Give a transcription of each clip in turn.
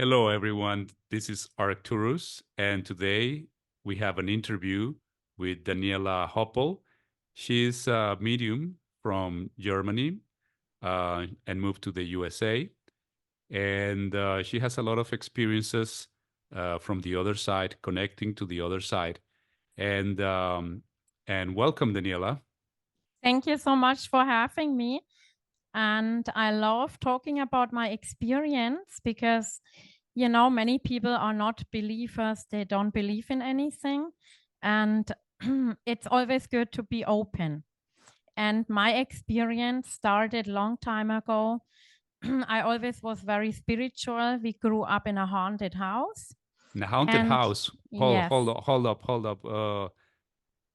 Hello, everyone. This is Arcturus, and today we have an interview with Daniela Hopple. She's a medium from Germany and moved to the USA, and she has a lot of experiences from the other side, connecting to the other side. And welcome, Daniela. Thank you so much for having me. And I love talking about my experience because, you know, many people are not believers. They don't believe in anything. And it's always good to be open. And my experience started long time ago. I always was very spiritual. We grew up in a haunted house. In a haunted And house. yes, Hold up.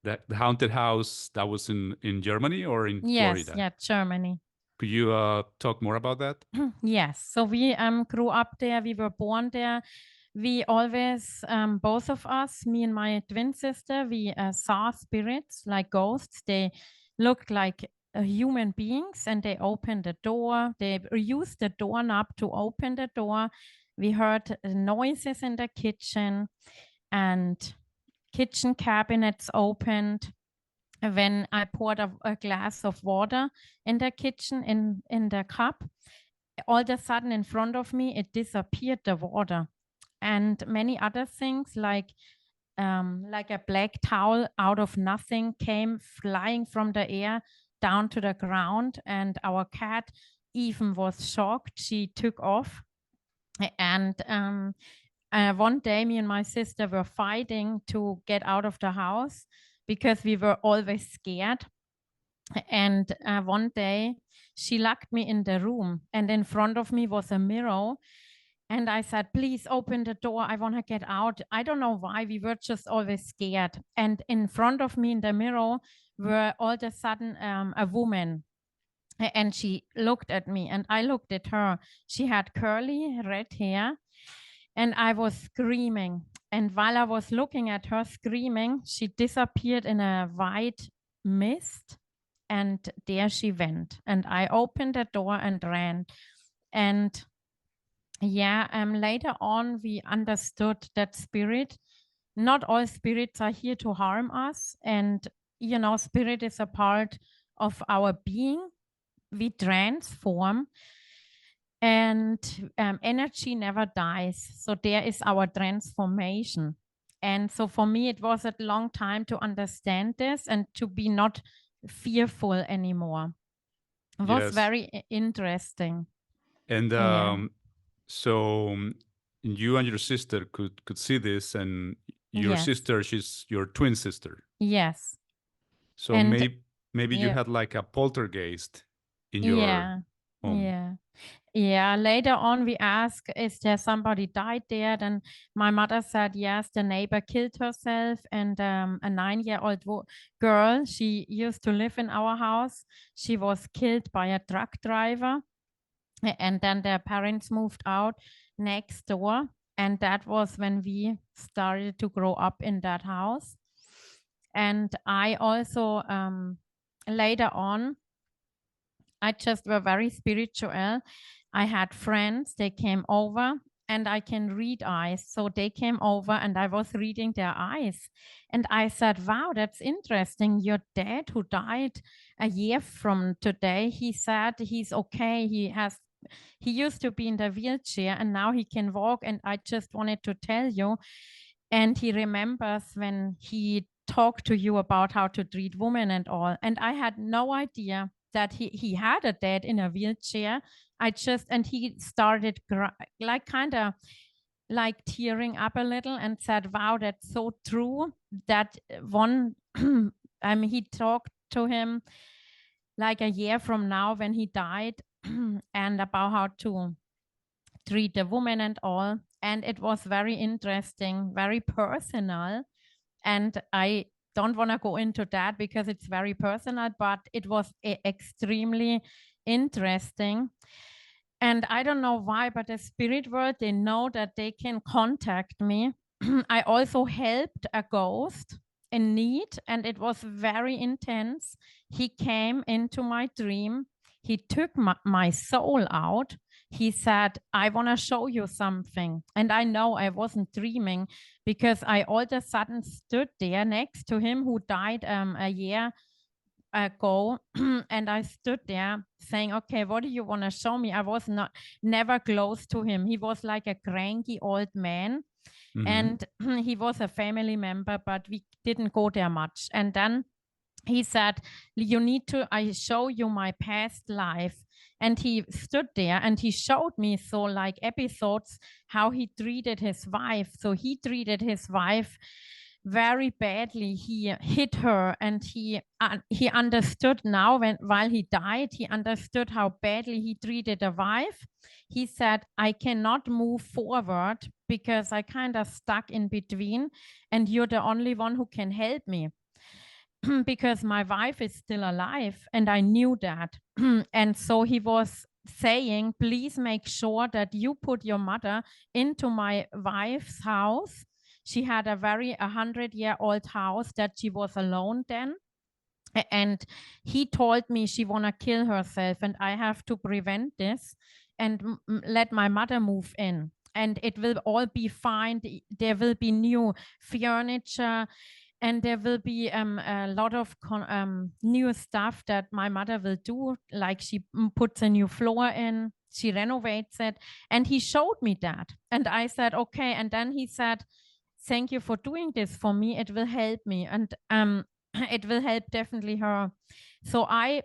The haunted house that was in Germany or in yes, Florida? yeah, Germany. Could you talk more about that? Yes, so we grew up there. We were born there. We always, both of us, me and my twin sister, we saw spirits like ghosts. They looked like human beings, and they opened the door. They used the doorknob to open the door. We heard noises in the kitchen, and kitchen cabinets opened when I poured a glass of water in the kitchen in the cup. All of a sudden in front of me, it disappeared, the water. And many other things like a black towel out of nothing came flying from the air down to the ground. And our cat even was shocked. She took off. And one day, me and my sister were fighting to get out of the house because we were always scared. And one day, she locked me in the room, and in front of me was a mirror. And I said, please open the door. I want to get out. I don't know why. We were just always scared. And in front of me in the mirror were all of a sudden a woman. And she looked at me and I looked at her. She had curly red hair and I was screaming. And while I was looking at her screaming, she disappeared in a white mist. And there she went. And I opened the door and ran. And yeah, later on, we understood that not all spirits are here to harm us. And, you know, spirit is a part of our being. We transform and energy never dies. So there is our transformation. And so for me, it was a long time to understand this and to be not fearful anymore. It was Yes. very interesting. And Yeah. so you and your sister could see this, and your Yes. sister, she's your twin sister. Yes. So And maybe you yeah. had like a poltergeist in your Yeah. home. Yeah. Yeah, later on we asked, is there somebody died there? Then my mother said, yes, the neighbor killed herself. And a 9-year-old girl, she used to live in our house. She was killed by a truck driver. And then their parents moved out next door. And that was when we started to grow up in that house. And I also, later on, I just were very spiritual. I had friends, they came over and I can read eyes. So they came over and I was reading their eyes. And I said, wow, that's interesting. Your dad who died a year from today, he said he's okay. He used to be in the wheelchair and now he can walk. And I just wanted to tell you. And he remembers when he talked to you about how to treat women and all. And I had no idea that he had a dad in a wheelchair. And he started kind of like tearing up a little and said, wow, that's so true. That one, he talked to him like a year from now when he died and about how to treat the woman and all. And it was very interesting, very personal. And I don't want to go into that because it's very personal, but it was extremely interesting. And I don't know why, but the spirit world, they know that they can contact me. I also helped a ghost in need, and it was very intense. He came into my dream. He took my soul out. he said, I want to show you something. And I know I wasn't dreaming, because I all of a sudden stood there next to him, who died a year ago. And I stood there saying, okay, what do you want to show me? I was never close to him. He was like a cranky old man. And he was a family member, but we didn't go there much. And then he said, you need to, I show you my past life. And he stood there and he showed me, so like episodes, how he treated his wife. So he treated his wife very badly. He hit her, and he understood now, while he died, he understood how badly he treated a wife. He said, I cannot move forward because I kind of stuck in between, and you're the only one who can help me. Because my wife is still alive, and I knew that. And so he was saying, please make sure that you put your mother into my wife's house. She had a 100-year-old house that she was alone then. And he told me she want to kill herself, and I have to prevent this and let my mother move in. And it will all be fine. There will be new furniture, and there will be a lot of new stuff that my mother will do, like she puts a new floor in, she renovates it. And he showed me that. And I said, okay. And then he said, thank you for doing this for me. It will help me. And it will help definitely her. So I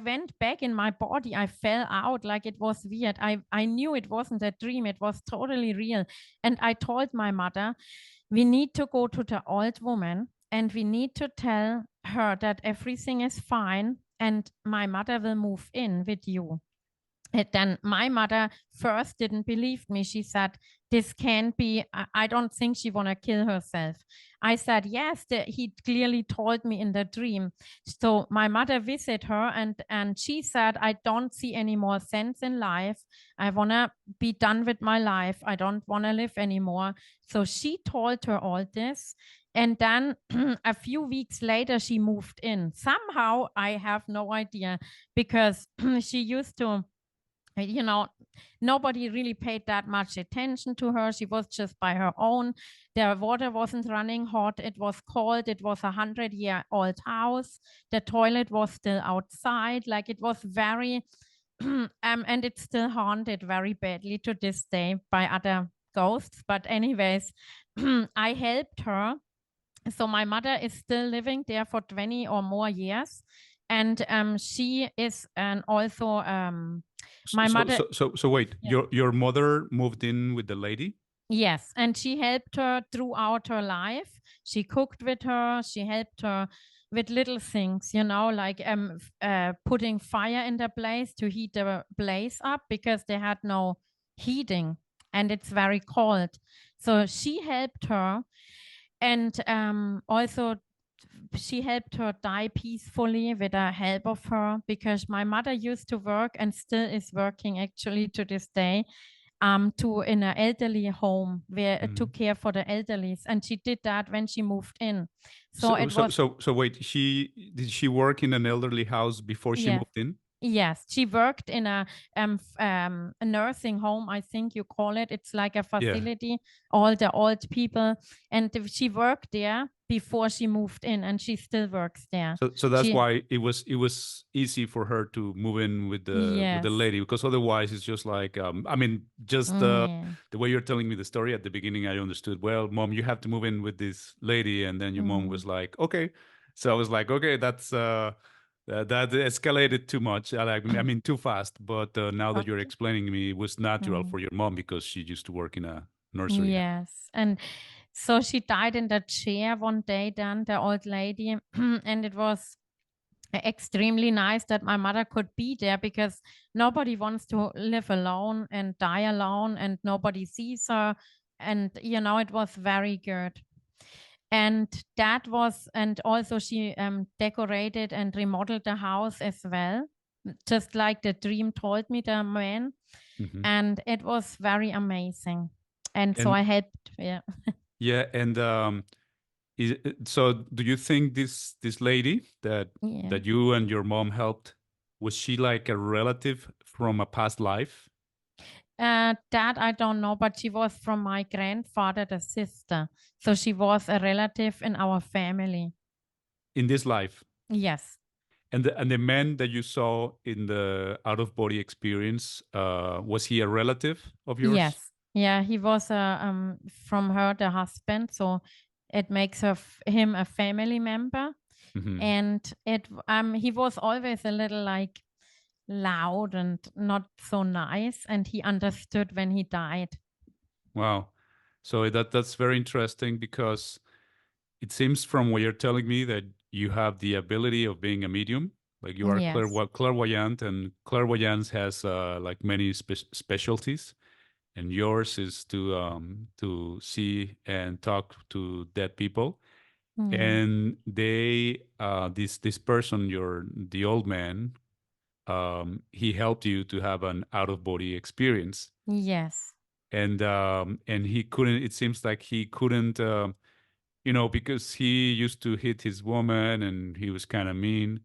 went back in my body. I fell out, like it was weird. I knew it wasn't a dream. It was totally real. And I told my mother, we need to go to the old woman and we need to tell her that everything is fine and my mother will move in with you. And then my mother first didn't believe me. She said, this can't be, I don't think she want to kill herself. I said, yes, he clearly told me in the dream. So my mother visited her, and she said, I don't see any more sense in life. I want to be done with my life. I don't want to live anymore. So she told her all this. And then a few weeks later, she moved in. Somehow, I have no idea, because she used to, nobody really paid that much attention to her. She was just by her own. The water wasn't running hot. It was cold. It was 100-year-old house. The toilet was still outside. Like, it was very, and it's still haunted very badly to this day by other ghosts. But anyways, I helped her. So my mother is still living there for 20 or more years. And she is also my mother. So wait, Yeah. your mother moved in with the lady? Yes, and she helped her throughout her life. She cooked with her. She helped her with little things, like putting fire in the place to heat the place up, because they had no heating and it's very cold. So she helped her, and also she helped her die peacefully with the help of her, because my mother used to work and still is working actually to this day, in an elderly home where it took care for the elderlies, and she did that when she moved in. So wait, did she work in an elderly house before she moved in? Yes, she worked in a nursing home, I think you call it. It's like a facility, all the old people, and she worked there before she moved in, and she still works there. So that's why it was easy for her to move in with the lady, because otherwise it's just like the way you're telling me the story at the beginning, I understood, well, Mom, you have to move in with this lady, and then your mom was like, okay. So I was like, okay, that's that escalated too much. Too fast. But now that you're explaining me, it was natural for your mom because she used to work in a nursery. Yes, and so she died in the chair one day, then the old lady, and it was extremely nice that my mother could be there, because nobody wants to live alone and die alone, and nobody sees her, and it was very good. And also she decorated and remodeled the house as well, just like the dream told me, the man. And it was very amazing. And so I helped. Yeah. And so do you think this lady that you and your mom helped, was she like a relative from a past life? That I don't know, but she was from my grandfather, the sister. So she was a relative in our family. in this life. Yes. And the man that you saw in the out of body experience, was he a relative of yours? Yes. Yeah, he was from her, the husband. So it makes him a family member. Hmm. And he was always a little like loud and not so nice. And he understood when he died. Wow. So that's very interesting because it seems from what you're telling me that you have the ability of being a medium, like you are Yes. clairvoyant, and clairvoyance has like many specialties, and yours is to see and talk to dead people. Yeah. And they this person, the old man, he helped you to have an out of body experience, Yes. and he couldn't. It seems like he couldn't. Because he used to hit his woman and he was kind of mean.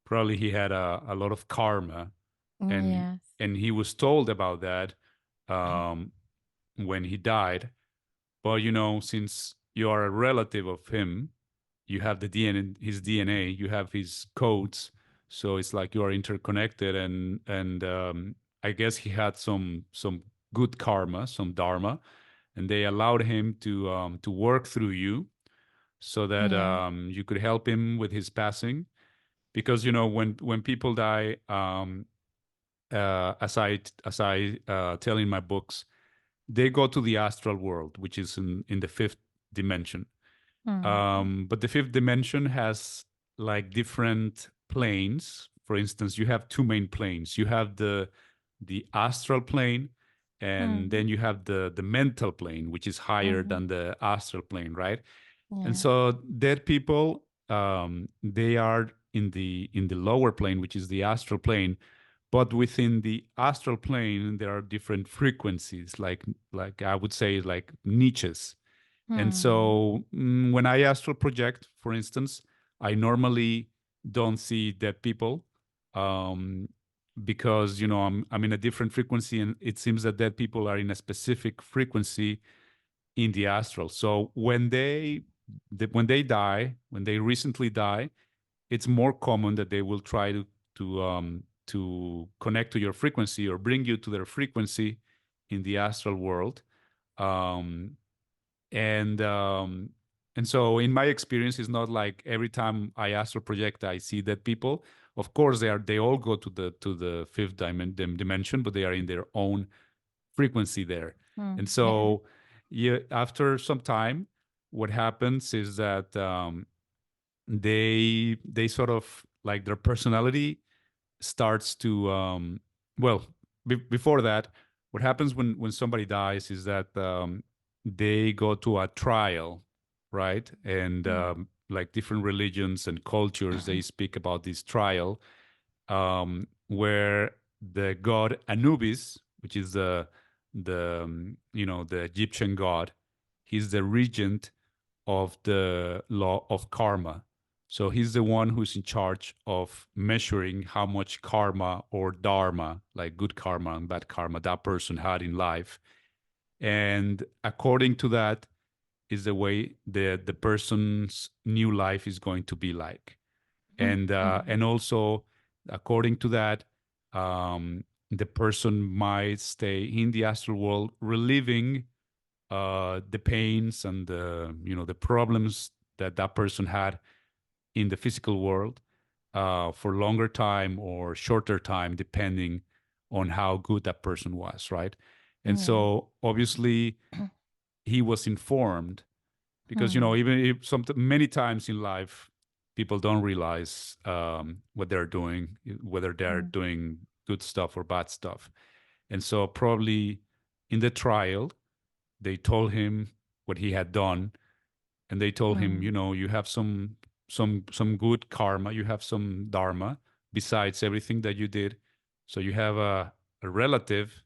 Probably he had a lot of karma, and Yes. and he was told about that um, when he died. But since you are a relative of him, you have the DNA, his DNA, you have his codes, so it's like you are interconnected, and I guess he had some good karma, some dharma, and they allowed him to work through you so that Yeah. you could help him with his passing. Because when people die, as I tell in my books, they go to the astral world, which is in the fifth dimension. Mm. But the fifth dimension has like different planes. For instance, you have two main planes. You have the astral plane, and Mm. then you have the mental plane, which is higher Mhm. than the astral plane, right? And Yeah. so dead people, they are in the lower plane, which is the astral plane. But within the astral plane, there are different frequencies, like I would say, like niches. And Mm. so when I astral project, for instance, I normally don't see dead people, um, because I'm in a different frequency, and it seems that dead people are in a specific frequency in the astral. So when they die, when they recently die, it's more common that they will try to connect to your frequency or bring you to their frequency in the astral world. Um, and um, and so in my experience, it's not like every time I astral project, I see dead people. Of course, they all go to the fifth dimension, but they are in their own frequency there. And Mm. Yeah. so, yeah, after some time, what happens is that they sort of like their personality starts to well, before that, what happens when somebody dies is that they go to a trial, right? And Mm. like different religions and cultures, they speak about this trial, where the god Anubis, which is the Egyptian god, he's the regent of the law of karma. So he's the one who's in charge of measuring how much karma or dharma, like good karma and bad karma, that person had in life. And according to that is the way the person's new life is going to be like. Mm. And also according to that, the person might stay in the astral world reliving the pains and the problems that person had in the physical world, for longer time or shorter time, depending on how good that person was, right? And Yeah. so obviously he was informed, because Mm. even if many times in life people don't realize what they're doing, whether they're Mm. doing good stuff or bad stuff. And so probably in the trial they told him what he had done, and they told him, Mm. you have some good karma, you have some dharma besides everything that you did. So you have a relative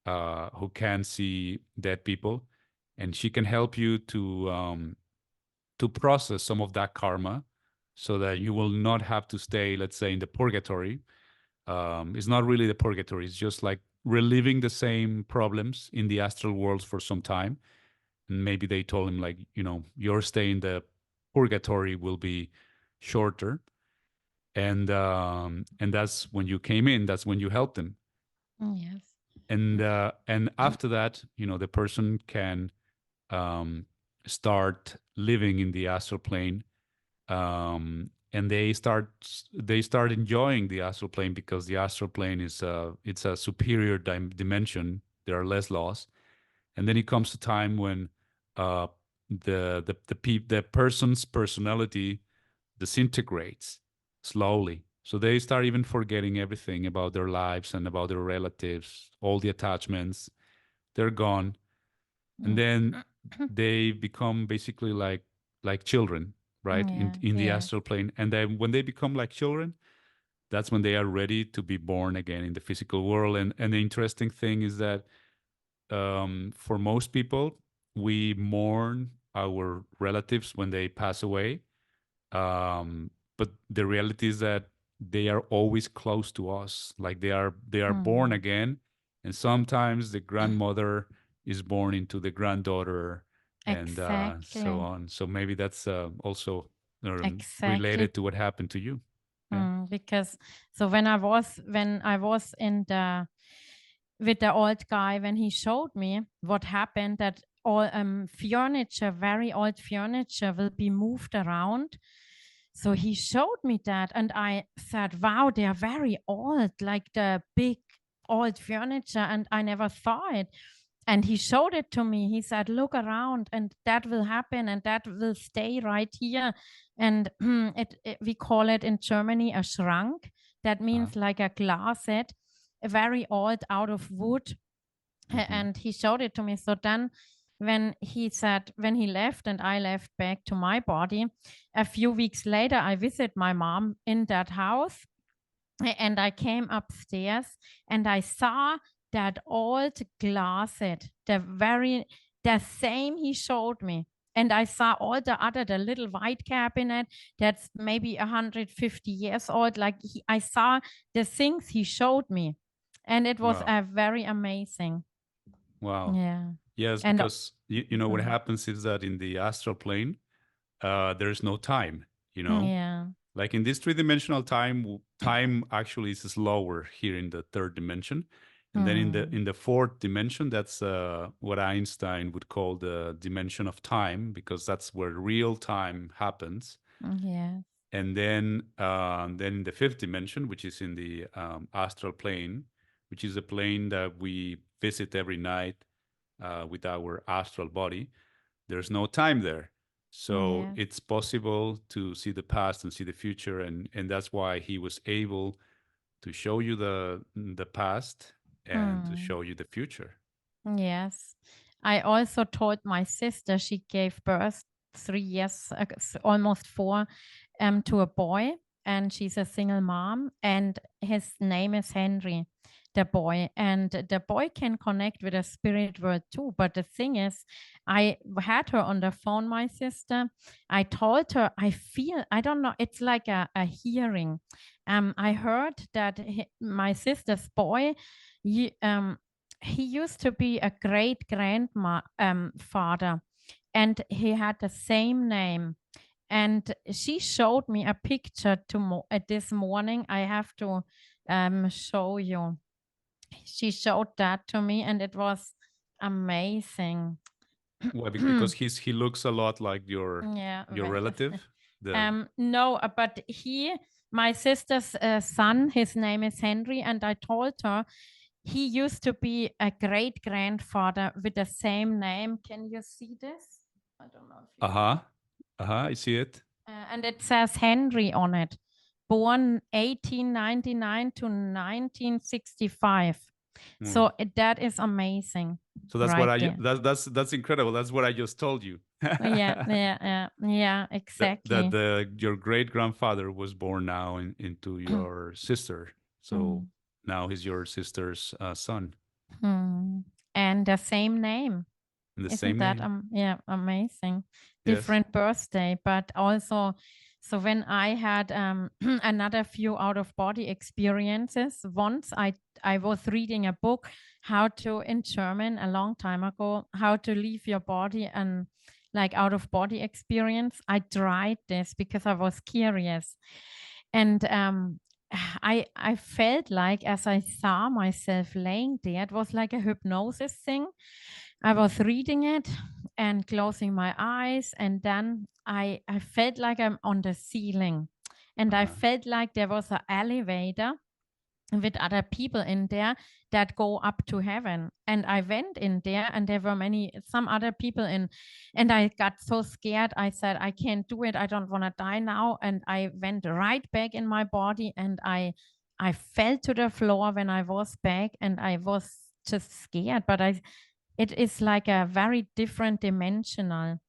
who can see dead people, and she can help you to process some of that karma, so that you will not have to stay, let's say, in the purgatory. It's not really the purgatory; it's just like reliving the same problems in the astral worlds for some time. And maybe they told him, like, your stay in the purgatory will be shorter. And that's when you came in. That's when you helped him. Yes. And after that, the person can start living in the astral plane, and they start enjoying the astral plane, because the astral plane is it's a superior dimension. There are less laws. And then it comes a time when uh, the person's personality disintegrates slowly. So they start even forgetting everything about their lives and about their relatives, all the attachments. They're gone. And then they become basically like children, right? In the Yeah. astral plane. And then when they become like children, that's when they are ready to be born again in the physical world. And the interesting thing is that for most people, we mourn our relatives when they pass away. But the reality is that they are always close to us. Like they are born again, and sometimes the grandmother is born into the granddaughter, and so Exactly. on. So maybe that's also Exactly. related to what happened to you. Yeah. Because so when I was in the with the old guy, when he showed me what happened, that all furniture, very old furniture, will be moved around. So he showed me that, and I said, "Wow, they are very old, like the big old furniture," and I never saw it. And he showed it to me. He said, "Look around, and that will happen, and that will stay right here." And we call it in Germany a Schrank. That Uh-huh. means like a closet, very old, out of wood. Mhm. And he showed it to me. So then, when he left and I left back to my body, a few weeks later, I visit my mom in that house, and I came upstairs and I saw that old closet, the same he showed me. And I saw all the little white cabinet that's maybe 150 years old. Like I saw the things he showed me, and it was Wow. very amazing. Wow. Yeah, Yes, and because you know what happens is that in the astral plane, there's no time. You know, yeah, like in this three-dimensional time, time actually is slower here in the third dimension. And then in the fourth dimension, that's what Einstein would call the dimension of time, because that's where real time happens. yeah, And then in the fifth dimension, which is in the astral plane, which is a plane that we visit every night with our astral body, there's no time there. So yeah. it's possible to see the past and see the future, and that's why he was able to show you the past and to Hmm. show you the future. Yes. I also told my sister she gave birth 3 years, almost four, to a boy, and she's a single mom, and his name is Henry, the boy. And the boy can connect with the spirit world too. But the thing is, I had her on the phone, my sister. I told her, I don't know, it's like a hearing. I heard that my sister's boy, he used to be a great grandma father, and he had the same name. And she showed me a picture this morning. I have to show you. She showed that to me, and it was amazing. Why? Because he looks a lot like Yeah. your relative. The No, but my sister's son, his name is Henry, and I told her he used to be a great grandfather with the same name. Can you see this? I don't know if you see. uh-huh. Uh-huh, I see it. And it says Henry on it, born 1899 to 1965. Hmm. So that is amazing, So that's what right I there. that's incredible. That's what I just told you. Yeah, yeah, yeah, yeah, That exactly. your great grandfather was born now into your sister. So Mm, now he's your sister's son, mm. And the same name. and the Isn't same that name. yeah, amazing? Yes. Different birthday, but also So when I had another few out of body experiences, once I was reading a book, how to, in German a long time ago, how to leave your body and like out of body experience. I tried this because I was curious. And I felt like as I saw myself laying there, it was like a hypnosis thing. I was reading it and closing my eyes, and then I felt like I'm on the ceiling, and I felt like there was an elevator with other people in there that go up to heaven. And I went in there, and there were some other people in, and I got so scared. I said, I can't do it. I don't want to die now. And I went right back in my body, and I fell to the floor when I was back, and I was just scared. But it is like a very different dimensional.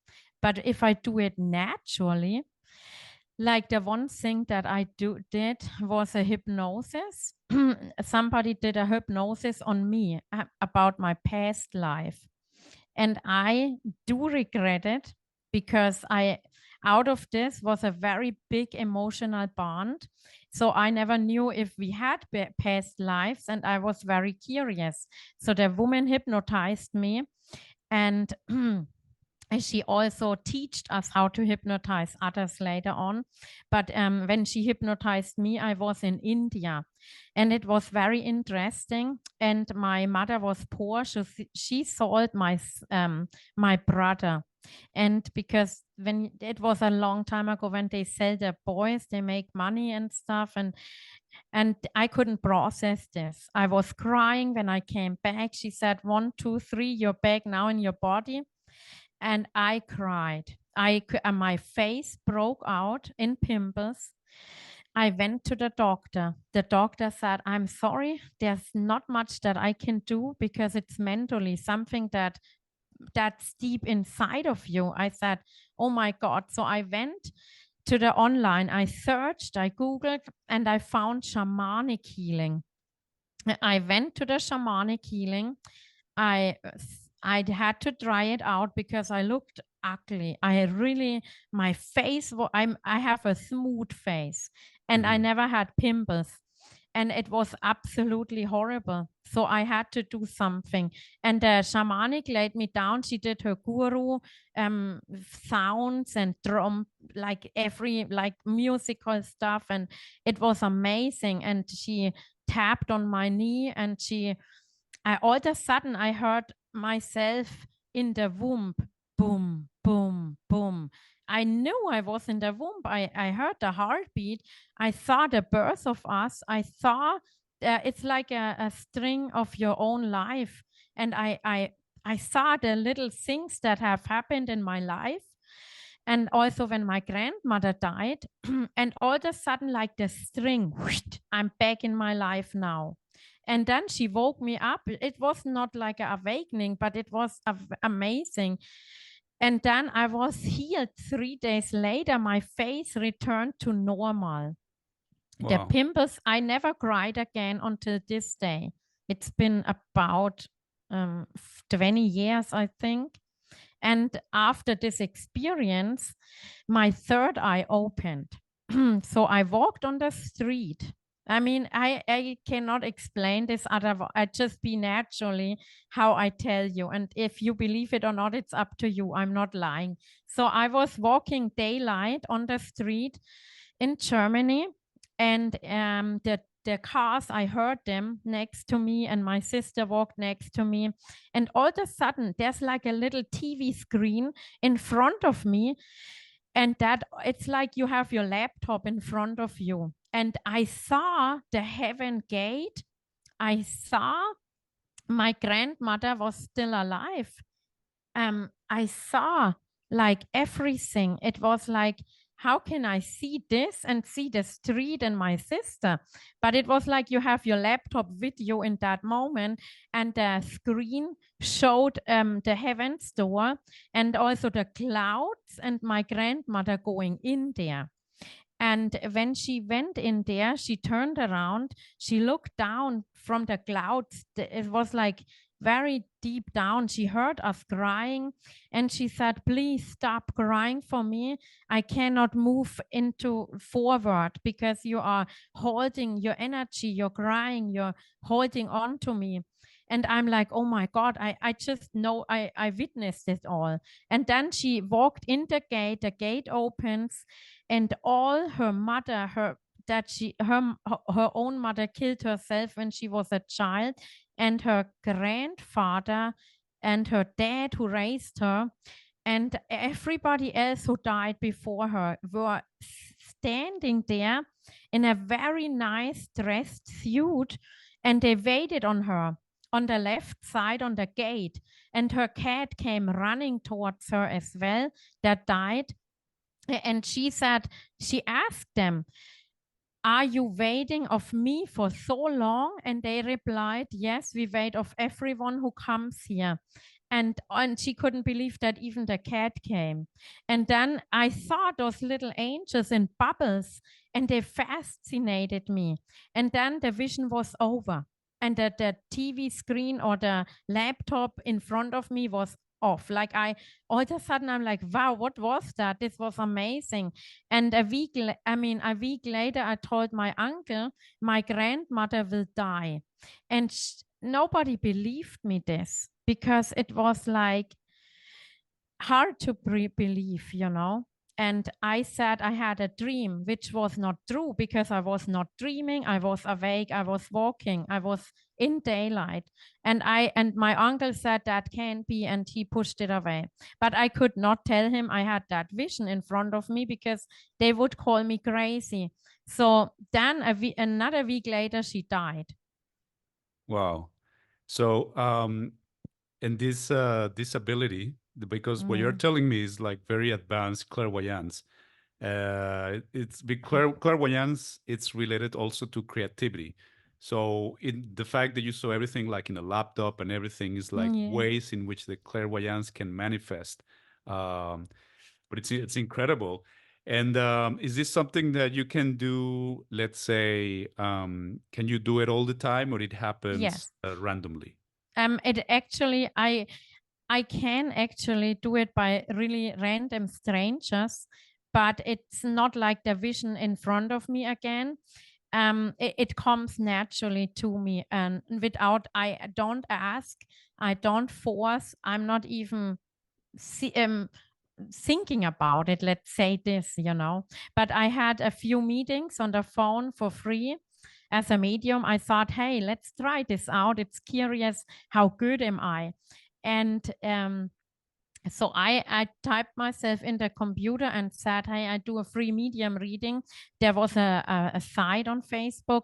But if I do it naturally, like the one thing that I did was a hypnosis. Somebody did a hypnosis on me about my past life. And I do regret it because out of this was a very big emotional bond. So I never knew if we had past lives, and I was very curious. So the woman hypnotized me, and she also taught us how to hypnotize others later on. But when she hypnotized me, I was in India, and it was very interesting. And my mother was poor, so she sold my brother. And because when it was a long time ago, when they sell their boys, they make money and stuff. And I couldn't process this. I was crying when I came back. She said, 1, 2, 3, you're back now in your body. And I cried. My face broke out in pimples. I went to the doctor. The doctor said, I'm sorry, there's not much that I can do because it's mentally something that's deep inside of you. I said, oh my God. So I went to the online, I searched, I Googled, and I found shamanic healing. I went to the shamanic healing. I had to try it out because I looked ugly. My face, I have a smooth face, and I never had pimples, and it was absolutely horrible. So I had to do something. And the shamanic laid me down. She did her guru sounds and drum, like musical stuff, and it was amazing. And she tapped on my knee, and all of a sudden I heard myself in the womb, boom, boom, boom. I knew I was in the womb. I heard the heartbeat. I saw the birth of us. I saw it's like a string of your own life. And I saw the little things that have happened in my life. And also when my grandmother died, and all of a sudden, like the string, whoosh, I'm back in my life now. And then she woke me up. It was not like an awakening, but it was amazing. And then I was healed 3 days later. My face returned to normal. Wow. The pimples, I never cried again until this day. It's been about 20 years, I think. And after this experience, my third eye opened. So I walked on the street. I mean, I cannot explain this otherwise. I just be naturally how I tell you. And if you believe it or not, it's up to you. I'm not lying. So I was walking daylight on the street in Germany, and the cars, I heard them next to me, and my sister walked next to me. And all of a sudden, there's like a little TV screen in front of me. And that it's like you have your laptop in front of you. And I saw the heaven gate. I saw my grandmother was still alive. I saw like everything. It was like, how can I see this and see the street and my sister? But it was like you have your laptop with you in that moment, and the screen showed the heavens door and also the clouds and my grandmother going in there. And when she went in there, she turned around, she looked down from the clouds. It was like very deep down, she heard us crying, and she said, please stop crying for me. I cannot move into forward because you are holding your energy, you're crying, you're holding on to me. And I'm like, oh my God, I just know I witnessed it all. And then she walked in the gate opens, and all her mother, her own mother killed herself when she was a child, and her grandfather and her dad who raised her and everybody else who died before her were standing there in a very nice dressed suit, and they waited on her on the left side on the gate, and her cat came running towards her as well that died. And she said, she asked them, are you waiting of me for so long? And they replied, yes, we wait of everyone who comes here. And she couldn't believe that even the cat came. And then I saw those little angels in bubbles, and they fascinated me. And then the vision was over, and the TV screen or the laptop in front of me was off. Like all of a sudden I'm like, wow, what was that? This was amazing. And a week later, I told my uncle, my grandmother will die. And nobody believed me this, because it was like hard to believe, you know. And I said I had a dream, which was not true, because I was not dreaming. I was awake. I was walking. I was in daylight. And my uncle said that can't be, and he pushed it away. But I could not tell him I had that vision in front of me, because they would call me crazy. So then another week later, she died. Wow. So, and this ability, because what you're telling me is like very advanced clairvoyance. It's clairvoyance. It's related also to creativity. So, in the fact that you saw everything like in a laptop and everything is like Yeah. ways in which the clairvoyance can manifest. But it's incredible. And is this something that you can do? Let's say, can you do it all the time, or it happens Yes. randomly? It actually, I can actually do it by really random strangers, but it's not like the vision in front of me again. It comes naturally to me, and without, I don't ask, I don't force, I'm not even thinking about it, let's say this, you know. But I had a few meetings on the phone for free as a medium. I thought, hey, let's try this out. It's curious, how good am I? And so I typed myself in the computer and said, hey, I do a free medium reading. There was a site on Facebook,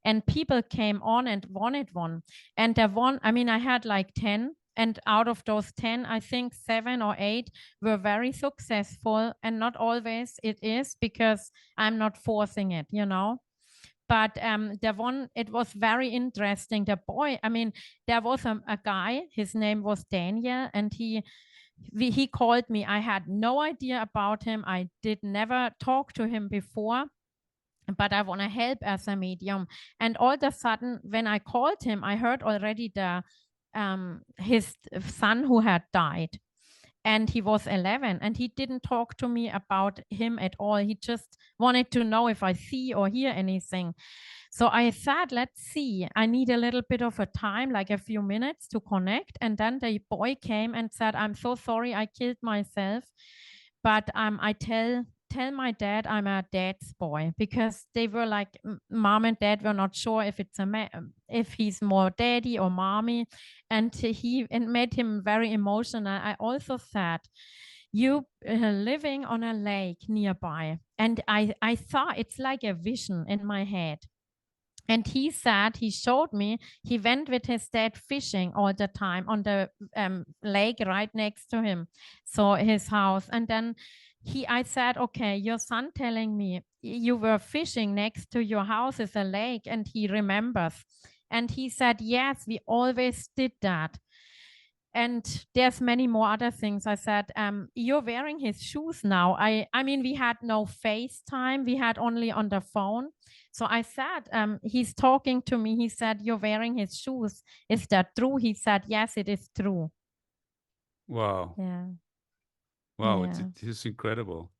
and people came on and wanted one. And the one, I mean, I had like 10. And out of those 10, I think 7 or 8 were very successful. And not always it is, because I'm not forcing it, you know. But the one, it was very interesting. The boy, I mean, there was a guy, his name was Daniel, and he called me. I had no idea about him. I did never talk to him before, but I want to help as a medium. And all of a sudden, when I called him, I heard already his son who had died. And he was 11, and he didn't talk to me about him at all. He just wanted to know if I see or hear anything. So I said, let's see, I need a little bit of a time, like a few minutes to connect. And then the boy came and said, I'm so sorry, I killed myself. But I tell my dad I'm a dad's boy, because they were like, mom and dad were not sure if it's if he's more daddy or mommy. And it made him very emotional. I also said, you living on a lake nearby. And I saw, it's like a vision in my head. And he said, he showed me, he went with his dad fishing all the time on the lake right next to him, so his house. And then I said, okay, your son telling me you were fishing next to your house is a lake, and he remembers. And he said, yes, we always did that. And there's many more other things. I said, you're wearing his shoes now. I mean, we had no FaceTime. We had only on the phone. So I said, he's talking to me. He said, you're wearing his shoes. Is that true? He said, yes, it is true. Wow. Yeah. Wow. Yeah. It's incredible.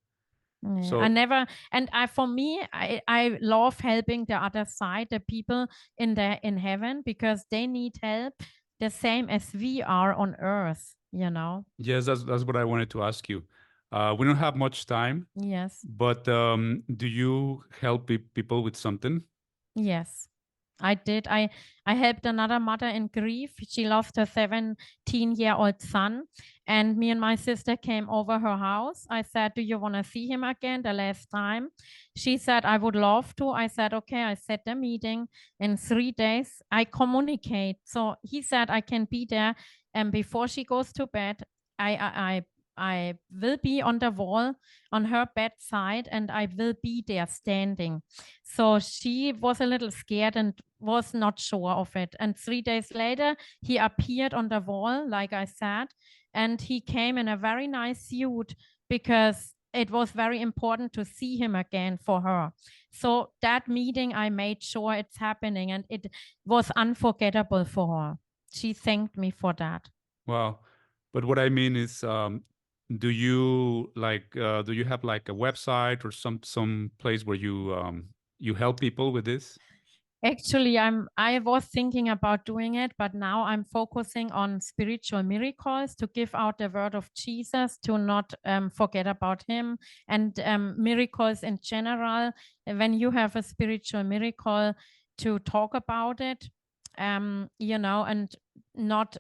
Yeah, I So, never, and for me, I love helping the other side, the people in heaven, because they need help the same as we are on earth, you know? yes, that's what I wanted to ask you. We don't have much time, Yes, but do you help people with something? yes. I did. I helped another mother in grief. She lost her 17-year-old son, and me and my sister came over her house. I said, "Do you want to see him again the last time?" She said, "I would love to." I said, "Okay." I set the meeting. In 3 days, I communicate. So he said I can be there, and before she goes to bed, I will be on the wall on her bedside, and I will be there standing. So she was a little scared and was not sure of it. And 3 days later, he appeared on the wall, like I said, and he came in a very nice suit because it was very important to see him again for her. So that meeting, I made sure it's happening, and it was unforgettable for her. She thanked me for that. Wow. But what I mean is, do you do you have like a website or some place where you help people with this? Actually, I was thinking about doing it, but now I'm focusing on spiritual miracles to give out the word of Jesus, to not forget about him, and miracles in general. When you have a spiritual miracle, to talk about it, and not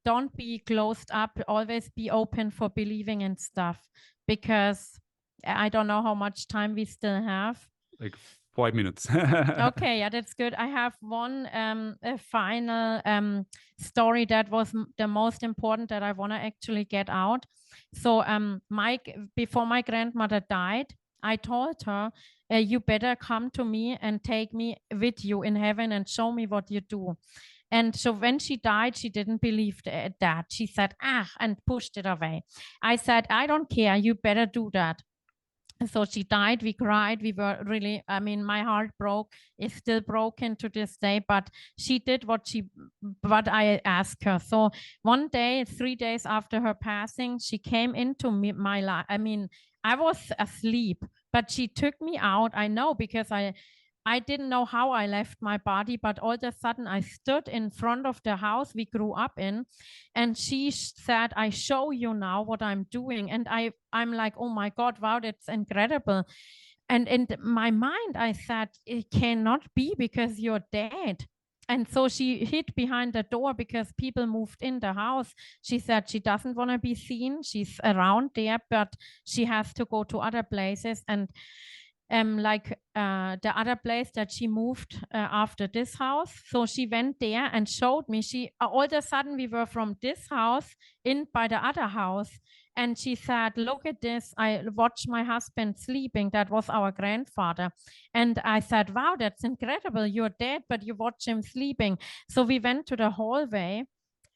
don't be closed up. Always be open for believing in stuff, because I don't know how much time we still have. Like 5 minutes. Okay, yeah, that's good. I have one a final story that was the most important that I want to actually get out. So, Mike, before my grandmother died, I told her, "You better come to me and take me with you in heaven and show me what you do." And so when she died, she didn't believe that. She said, "Ah," and pushed it away. I said, "I don't care. You better do that." So she died. We cried. We were really, I mean, my heart broke. It's still broken to this day, but she did what I asked her. So one day, 3 days after her passing, she came into my life. I mean, I was asleep, but she took me out. I know, because I didn't know how I left my body, but all of a sudden I stood in front of the house we grew up in, and she said, "I show you now what I'm doing." And I'm like, "Oh my God, wow, that's incredible." And in my mind, I said, "It cannot be, because you're dead." And so she hid behind the door because people moved in the house. She said she doesn't want to be seen. She's around there, but she has to go to other places. And the other place that she moved after this house. So she went there and showed me. She all of a sudden we were from this house in by the other house, and she said, "Look at this! I watched my husband sleeping. That was our grandfather." And I said, "Wow, that's incredible! You're dead, but you watch him sleeping." So we went to the hallway.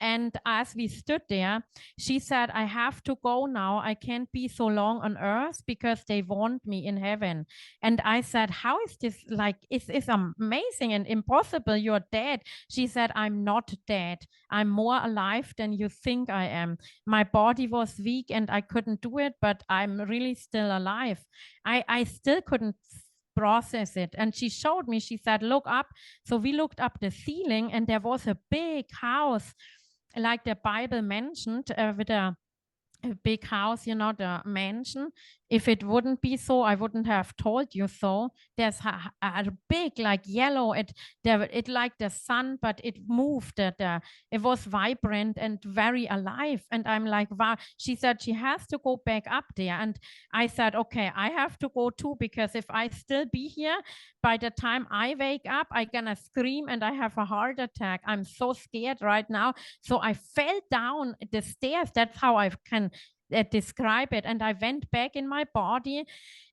And as we stood there, she said, "I have to go now. I can't be so long on earth because they want me in heaven." And I said, "How is this? Like, it's amazing and impossible. You're dead." She said, "I'm not dead. I'm more alive than you think I am. My body was weak and I couldn't do it, but I'm really still alive." I still couldn't process it. And she showed me, she said, "Look up." So we looked up the ceiling, and there was a big house, like the Bible mentioned, with a big house, the mansion. If it wouldn't be so, I wouldn't have told you so. There's a big, like yellow, it like the sun, but it moved. It was vibrant and very alive. And I'm like, wow. She said she has to go back up there. And I said, okay, I have to go too, because if I still be here, by the time I wake up, I'm gonna scream and I have a heart attack. I'm so scared right now. So I fell down the stairs. That's how I can describe it. And I went back in my body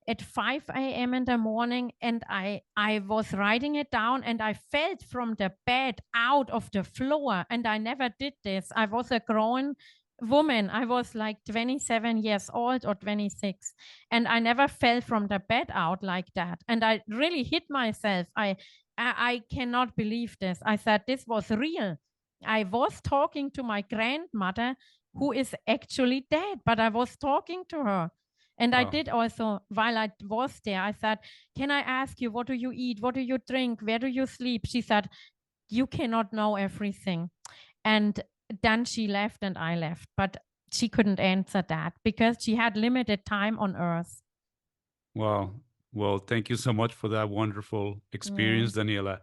at 5 a.m. in the morning, and I was writing it down, and I fell from the bed out of the floor. And I never did this. I was a grown woman. I was like 27 years old or 26, and I never fell from the bed out like that. And I really hit myself. I cannot believe this. I said this was real. I was talking to my grandmother who is actually dead, but I was talking to her. And I Wow. did also, while I was there, I said, can I ask you, what do you eat? What do you drink? Where do you sleep? She said, you cannot know everything. And then she left and I left, but she couldn't answer that because she had limited time on earth. Wow. Well, thank you so much for that wonderful experience, Yes. Daniela.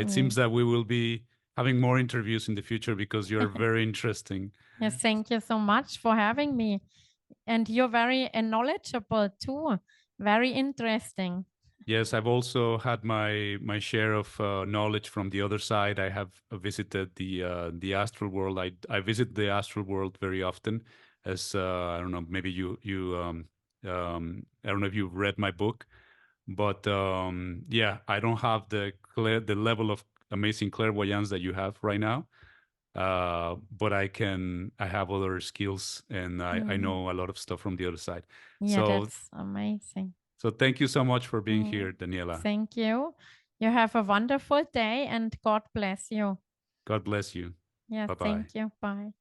It seems Yes. that we will be having more interviews in the future because you're very interesting. Yes, thank you so much for having me. And you're very knowledgeable too. Very interesting. Yes, I've also had my share of knowledge from the other side. I have visited the astral world. I visit the astral world very often. As I don't know, maybe I don't know if you've read my book, but yeah, I don't have the level of amazing clairvoyance that you have right now. But I have other skills, and I Mhm. know a lot of stuff from the other side. Yeah, So that's amazing. so thank you so much for being Mm. here, Daniela. Thank you. You have a wonderful day and God bless you. God bless you. Yeah, Bye bye. thank you. Bye.